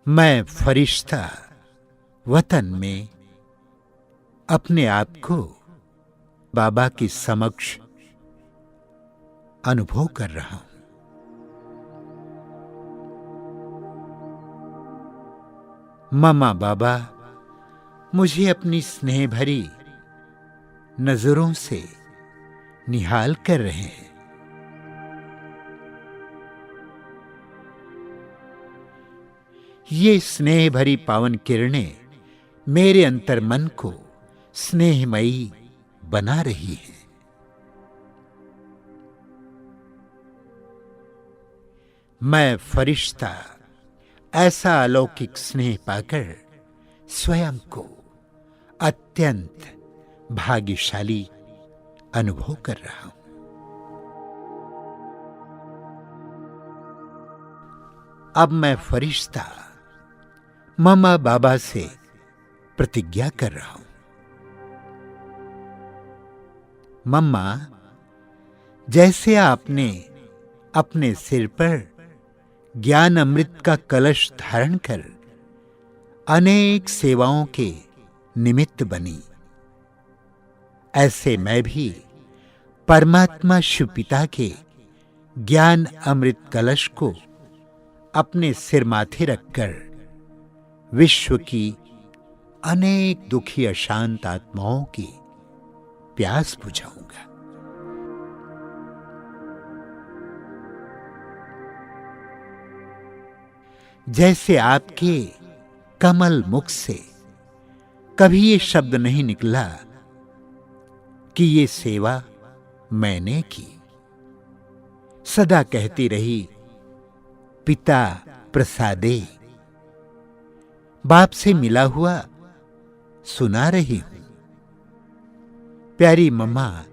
मैं फरिश्ता वतन में अपने आप को बाबा के समक्ष अनुभव कर रहा हूं। मम्मा बाबा मुझे अपनी स्नेह भरी नजरों से निहाल कर रहे हैं। ये स्नेह भरी पावन किरणें मेरे अंतर्मन को स्नेहमयी बना रही है। मैं फरिश्ता ऐसा अलौकिक स्नेह पाकर स्वयं को अत्यंत भाग्यशाली अनुभव कर रहा हूं। अब मैं फरिश्ता मम्मा बाबा से प्रतिज्ञा कर रहा हूं। मम्मा, जैसे आपने अपने सिर पर ज्ञान अमृत का कलश धारण कर अनेक सेवाओं के निमित्त बनी, ऐसे मैं भी परमात्मा शिव पिता के ज्ञान अमृत कलश को अपने सिर माथे रखकर विश्व की अनेक दुखी अशांत आत्माओं की प्यास बुझाऊंगा। जैसे आपके कमल मुख से कभी ये शब्द नहीं निकला कि ये सेवा मैंने की, सदा कहती रही पिता प्रसादे, बाप से मिला हुआ सुना रही हूं। प्यारी मम्मा,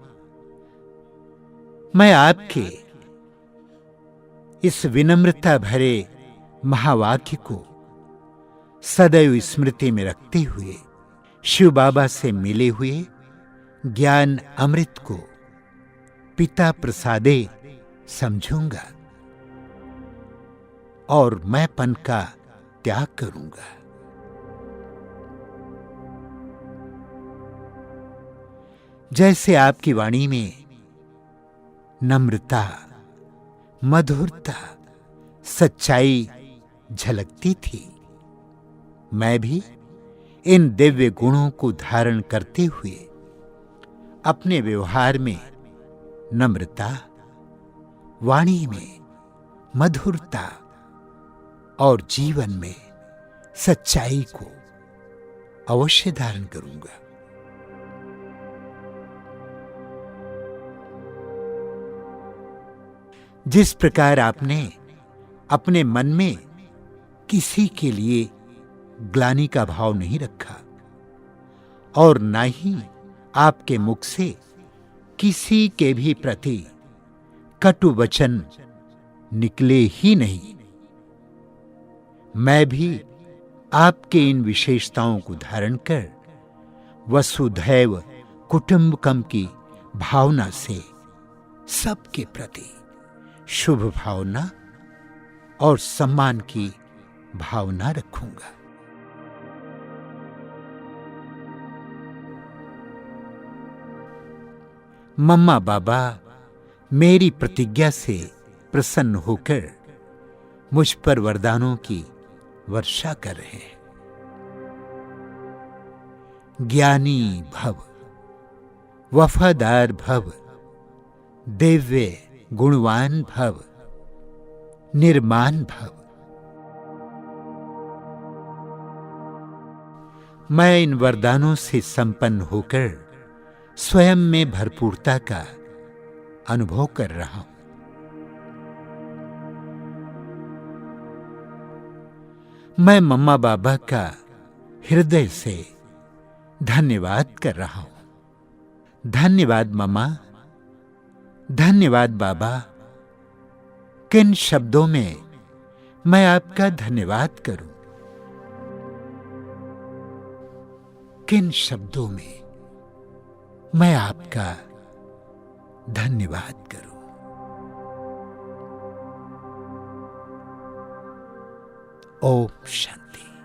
मैं आपके इस विनम्रता भरे महावाक्य को सदैव स्मृति में रखते हुए शिव बाबा से मिले हुए ज्ञान अमृत को पिता प्रसादे समझूंगा और मैंपन का त्याग करूंगा। जैसे आपकी वाणी में नम्रता, मधुरता, सच्चाई झलकती थी, मैं भी इन दिव्य गुणों को धारण करते हुए अपने व्यवहार में नम्रता, वाणी में मधुरता और जीवन में सच्चाई को अवश्य धारण करूंगा। जिस प्रकार आपने अपने मन में किसी के लिए ग्लानि का भाव नहीं रखा और ना ही आपके मुख से किसी के भी प्रति कटु वचन निकले ही नहीं, मैं भी आपके इन विशेषताओं को धारण कर वसुधैव कुटुंबकम की भावना से सबके प्रति शुभ भावना और सम्मान की भावना रखूंगा। मम्मा बाबा मेरी प्रतिज्ञा से प्रसन्न होकर मुझ पर वरदानों की वर्षा कर रहे हैं। ज्ञानी भव, वफादार भव, दिव्य गुणवान भव, निर्माण भव। मैं इन वरदानों से संपन्न होकर स्वयं में भरपूरता का अनुभव कर रहा हूं। मैं मम्मा बाबा का हृदय से धन्यवाद कर रहा हूं। धन्यवाद मम्मा, धन्यवाद बाबा। किन शब्दों में मैं आपका धन्यवाद करूं? किन शब्दों में मैं आपका धन्यवाद करूं? ओम शांति।